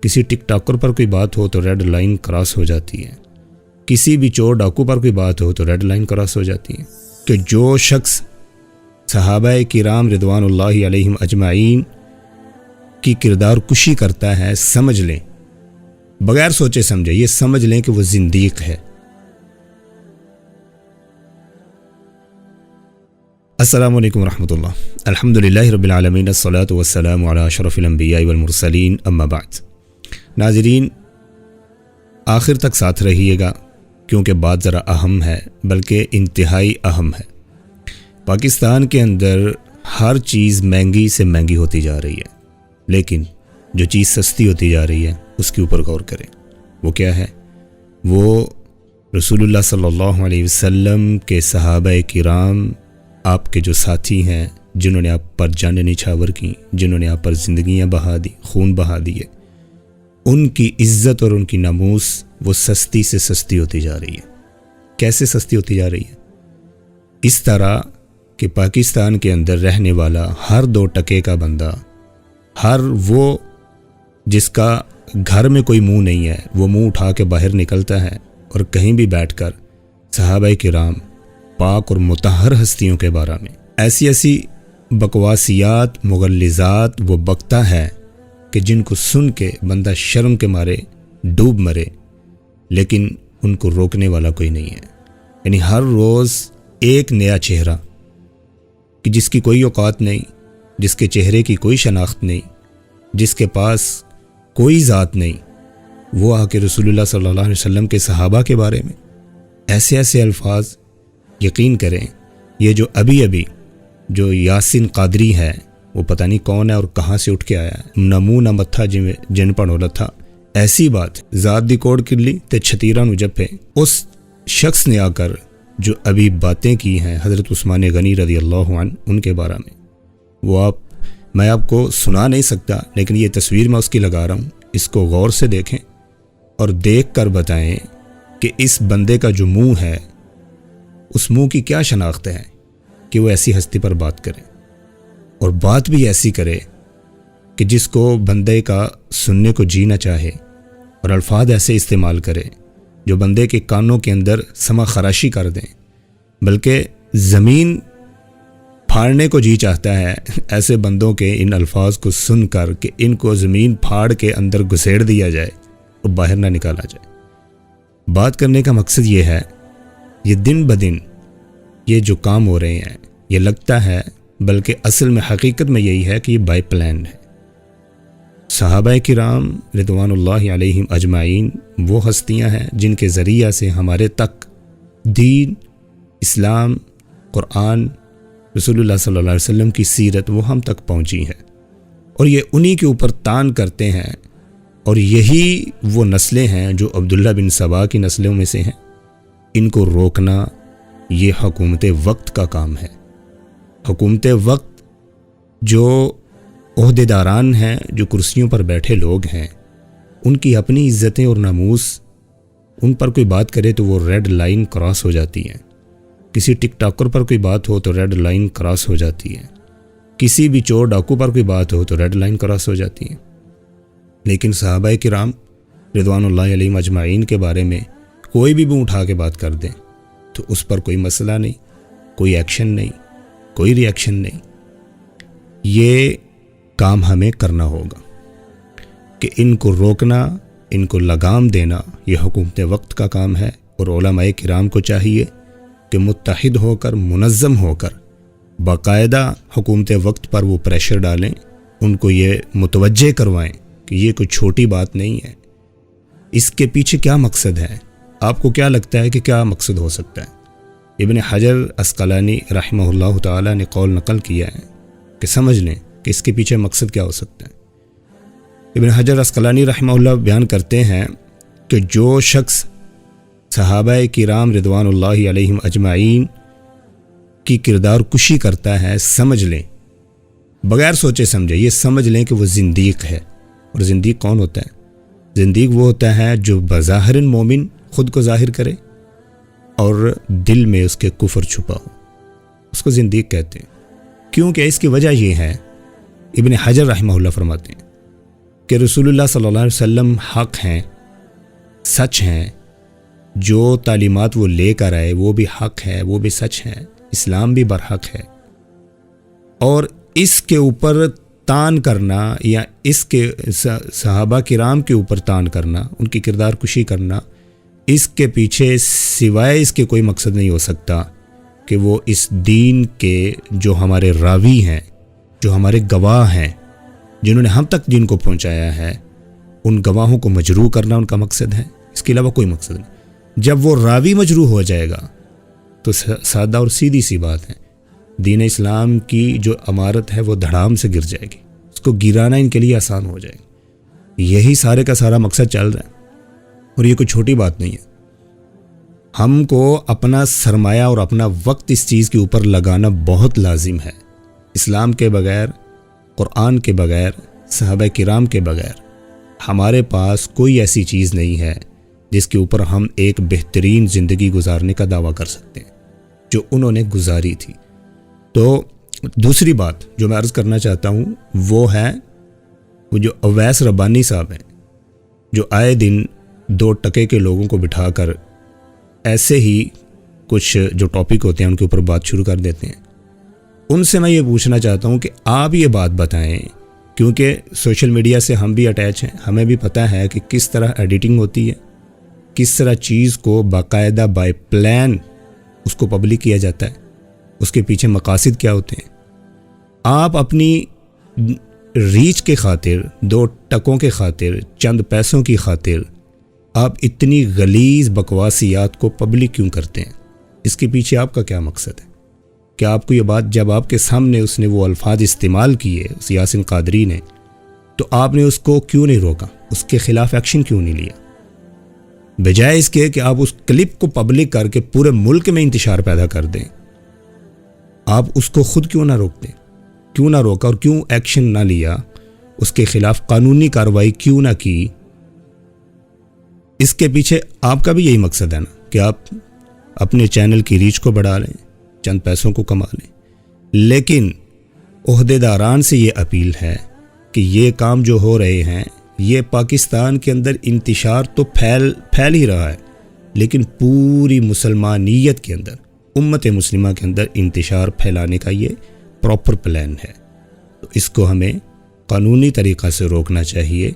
کسی ٹک ٹاکر پر کوئی بات ہو تو ریڈ لائن کراس ہو جاتی ہے، کسی بھی چور ڈاکو پر کوئی بات ہو تو ریڈ لائن کراس ہو جاتی ہے۔ کہ جو شخص صحابہ کرام رضوان اللہ علیہم اجمعین کی کردار کشی کرتا ہے، سمجھ لیں، بغیر سوچے سمجھے یہ سمجھ لیں کہ وہ زندیق ہے۔ السلام علیکم ورحمۃ اللہ۔ الحمدللہ رب العالمین، الصلاۃ والسلام علی اشرف الانبیاء والمرسلین، اما بعد۔ ناظرین، آخر تک ساتھ رہیے گا کیونکہ بات ذرا اہم ہے، بلکہ انتہائی اہم ہے۔ پاکستان کے اندر ہر چیز مہنگی سے مہنگی ہوتی جا رہی ہے، لیکن جو چیز سستی ہوتی جا رہی ہے اس کے اوپر غور کریں۔ وہ کیا ہے؟ وہ رسول اللہ صلی اللہ علیہ وسلم کے صحابہ کرام، آپ کے جو ساتھی ہیں، جنہوں نے آپ پر جانیں نچھاور کی، جنہوں نے آپ پر زندگیاں بہا دی، خون بہا دیے، ان کی عزت اور ان کی ناموس وہ سستی سے سستی ہوتی جا رہی ہے۔ کیسے سستی ہوتی جا رہی ہے؟ اس طرح کہ پاکستان کے اندر رہنے والا ہر 2 ٹکے کا بندہ، ہر وہ جس کا گھر میں کوئی منہ نہیں ہے، وہ منہ اٹھا کے باہر نکلتا ہے اور کہیں بھی بیٹھ کر صحابہ کرام، پاک اور مطہر ہستیوں کے بارے میں ایسی بکواسیات، مغلظات وہ بکتا ہے کہ جن کو سن کے بندہ شرم کے مارے ڈوب مرے، لیکن ان کو روکنے والا کوئی نہیں ہے۔ یعنی ہر روز ایک نیا چہرہ کہ جس کی کوئی اوقات نہیں، جس کے چہرے کی کوئی شناخت نہیں، جس کے پاس کوئی ذات نہیں، وہ آ کے رسول اللہ صلی اللہ علیہ وسلم کے صحابہ کے بارے میں ایسے الفاظ، یقین کریں یہ جو ابھی جو یاسین قادری ہے، وہ پتہ نہیں کون ہے اور کہاں سے اٹھ کے آیا ہے، نہ منہ نہ متھا جن پڑھولا تھا، ایسی بات ذات دی کوڑ کرلی تے چھتیرا نو جپے۔ اس شخص نے آ کر جو ابھی باتیں کی ہیں حضرت عثمان غنی رضی اللہ عنہ، ان کے بارے میں، وہ میں آپ کو سنا نہیں سکتا، لیکن یہ تصویر میں اس کی لگا رہا ہوں، اس کو غور سے دیکھیں اور دیکھ کر بتائیں کہ اس بندے کا جو منہ ہے، اس منہ کی کیا شناخت ہے کہ وہ ایسی ہستی پر بات کرے، اور بات بھی ایسی کرے کہ جس کو بندے کا سننے کو جی نہ چاہے، اور الفاظ ایسے استعمال کرے جو بندے کے کانوں کے اندر سما خراشی کر دیں، بلکہ زمین پھاڑنے کو جی چاہتا ہے ایسے بندوں کے ان الفاظ کو سن کر کہ ان کو زمین پھاڑ کے اندر گھسیڑ دیا جائے اور باہر نہ نکالا جائے۔ بات کرنے کا مقصد یہ ہے، یہ دن بدن یہ جو کام ہو رہے ہیں، یہ لگتا ہے، بلکہ اصل میں حقیقت میں یہی ہے کہ یہ بائی پلان ہے۔ صحابہ کرام رضوان اللہ علیہم اجمعین وہ ہستیاں ہیں جن کے ذریعہ سے ہمارے تک دین، اسلام، قرآن، رسول اللہ صلی اللہ علیہ وسلم کی سیرت وہ ہم تک پہنچی ہے، اور یہ انہی کے اوپر تان کرتے ہیں، اور یہی وہ نسلیں ہیں جو عبداللہ بن سبا کی نسلوں میں سے ہیں۔ ان کو روکنا یہ حکومت وقت کا کام ہے۔ حکومت وقت جو عہدیداران ہیں، جو کرسیوں پر بیٹھے لوگ ہیں، ان کی اپنی عزتیں اور ناموس، ان پر کوئی بات کرے تو وہ ریڈ لائن کراس ہو جاتی ہے۔ کسی ٹک ٹاکر پر کوئی بات ہو تو ریڈ لائن کراس ہو جاتی ہے، کسی بھی چور ڈاکو پر کوئی بات ہو تو ریڈ لائن کراس ہو جاتی ہے۔ لیکن صحابہ کرام رضوان اللہ علیہم اجمعین کے بارے میں کوئی بھی منہ اٹھا کے بات کر دیں تو اس پر کوئی مسئلہ نہیں، کوئی ایکشن نہیں، کوئی ری ایکشن نہیں۔ یہ کام ہمیں کرنا ہوگا کہ ان کو روکنا، ان کو لگام دینا، یہ حکومت وقت کا کام ہے، اور علماء کرام کو چاہیے کہ متحد ہو کر، منظم ہو کر، باقاعدہ حکومت وقت پر وہ پریشر ڈالیں، ان کو یہ متوجہ کروائیں کہ یہ کوئی چھوٹی بات نہیں ہے۔ اس کے پیچھے کیا مقصد ہے؟ آپ کو کیا لگتا ہے کہ کیا مقصد ہو سکتا ہے؟ ابن حجر عسقلانی رحمہ اللہ تعالی نے قول نقل کیا ہے کہ سمجھ لیں کہ اس کے پیچھے مقصد کیا ہو سکتا ہے۔ ابن حجر عسقلانی رحمہ اللہ بیان کرتے ہیں کہ جو شخص صحابہ کرام رضوان اللہ علیہم اجمعین کی کردار کشی کرتا ہے، سمجھ لیں، بغیر سوچے سمجھے یہ سمجھ لیں کہ وہ زندیق ہے۔ اور زندیق کون ہوتا ہے؟ زندیق وہ ہوتا ہے جو بظاہر مومن خود کو ظاہر کرے اور دل میں اس کے کفر چھپا ہو، اس کو زندیق کہتے ہیں۔ کیونکہ اس کی وجہ یہ ہے، ابن حجر رحمہ اللہ فرماتے ہیں کہ رسول اللہ صلی اللہ علیہ وسلم حق ہیں، سچ ہیں، جو تعلیمات وہ لے کر آئے وہ بھی حق ہے، وہ بھی سچ ہے، اسلام بھی برحق ہے، اور اس کے اوپر تان کرنا یا اس کے صحابہ کرام کے اوپر تان کرنا، ان کی کردار کشی کرنا، اس کے پیچھے سوائے اس کے کوئی مقصد نہیں ہو سکتا کہ وہ اس دین کے جو ہمارے راوی ہیں، جو ہمارے گواہ ہیں، جنہوں نے ہم تک دین کو پہنچایا ہے، ان گواہوں کو مجروح کرنا ان کا مقصد ہے، اس کے علاوہ کوئی مقصد نہیں۔ جب وہ راوی مجروح ہو جائے گا تو سادہ اور سیدھی سی بات ہے، دین اسلام کی جو عمارت ہے وہ دھڑام سے گر جائے گی، اس کو گرانا ان کے لیے آسان ہو جائے گا۔ یہی سارے کا سارا مقصد چل رہا ہے، اور یہ کوئی چھوٹی بات نہیں ہے۔ ہم کو اپنا سرمایہ اور اپنا وقت اس چیز کے اوپر لگانا بہت لازم ہے۔ اسلام کے بغیر، قرآن کے بغیر، صحابہ کرام کے بغیر ہمارے پاس کوئی ایسی چیز نہیں ہے جس کے اوپر ہم ایک بہترین زندگی گزارنے کا دعویٰ کر سکتے ہیں جو انہوں نے گزاری تھی۔ تو دوسری بات جو میں عرض کرنا چاہتا ہوں وہ ہے وہ جو اویس ربانی صاحب ہیں، جو آئے دن 2 ٹکے کے لوگوں کو بٹھا کر ایسے ہی کچھ جو ٹاپک ہوتے ہیں ان کے اوپر بات شروع کر دیتے ہیں، ان سے میں یہ پوچھنا چاہتا ہوں کہ آپ یہ بات بتائیں، کیونکہ سوشل میڈیا سے ہم بھی اٹیچ ہیں، ہمیں بھی پتہ ہے کہ کس طرح ایڈیٹنگ ہوتی ہے، کس طرح چیز کو باقاعدہ بائی پلان اس کو پبلک کیا جاتا ہے، اس کے پیچھے مقاصد کیا ہوتے ہیں۔ آپ اپنی ریچ کے خاطر، 2 ٹکوں کے خاطر، چند پیسوں کی خاطر آپ اتنی غلیظ بکواسیات کو پبلک کیوں کرتے ہیں؟ اس کے پیچھے آپ کا کیا مقصد ہے؟ کیا آپ کو یہ بات جب آپ کے سامنے اس نے وہ الفاظ استعمال کیے اس یاسین قادری نے، تو آپ نے اس کو کیوں نہیں روکا؟ اس کے خلاف ایکشن کیوں نہیں لیا؟ بجائے اس کے کہ آپ اس کلپ کو پبلک کر کے پورے ملک میں انتشار پیدا کر دیں، آپ اس کو خود کیوں نہ روک دیں؟ کیوں نہ روکا اور کیوں ایکشن نہ لیا؟ اس کے خلاف قانونی کارروائی کیوں نہ کی؟ اس کے پیچھے آپ کا بھی یہی مقصد ہے نا کہ آپ اپنے چینل کی ریچ کو بڑھا لیں، چند پیسوں کو کما لیں، لیکن عہدیداران سے یہ اپیل ہے کہ یہ کام جو ہو رہے ہیں یہ پاکستان کے اندر انتشار تو پھیل ہی رہا ہے، لیکن پوری مسلمانیت کے اندر، امت مسلمہ کے اندر انتشار پھیلانے کا یہ پراپر پلان ہے۔ تو اس کو ہمیں قانونی طریقہ سے روکنا چاہیے،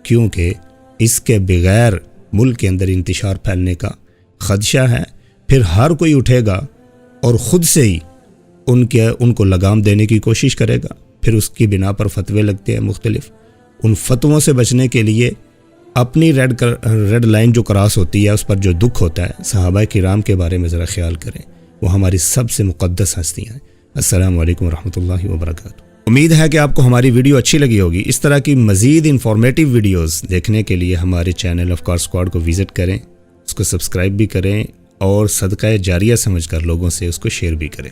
کیونکہ اس کے بغیر ملک کے اندر انتشار پھیلنے کا خدشہ ہے۔ پھر ہر کوئی اٹھے گا اور خود سے ہی ان کو لگام دینے کی کوشش کرے گا، پھر اس کی بنا پر فتوے لگتے ہیں مختلف۔ ان فتووں سے بچنے کے لیے اپنی ریڈ لائن جو کراس ہوتی ہے اس پر جو دکھ ہوتا ہے، صحابہ کرام کے بارے میں ذرا خیال کریں، وہ ہماری سب سے مقدس ہستیاں ہیں۔ السلام علیکم ورحمۃ اللہ وبرکاتہ۔ امید ہے کہ آپ کو ہماری ویڈیو اچھی لگی ہوگی۔ اس طرح کی مزید انفارمیٹیو ویڈیوز دیکھنے کے لیے ہمارے چینل افکار اسکواڈ کو وزٹ کریں، اس کو سبسکرائب بھی کریں اور صدقہ جاریہ سمجھ کر لوگوں سے اس کو شیئر بھی کریں۔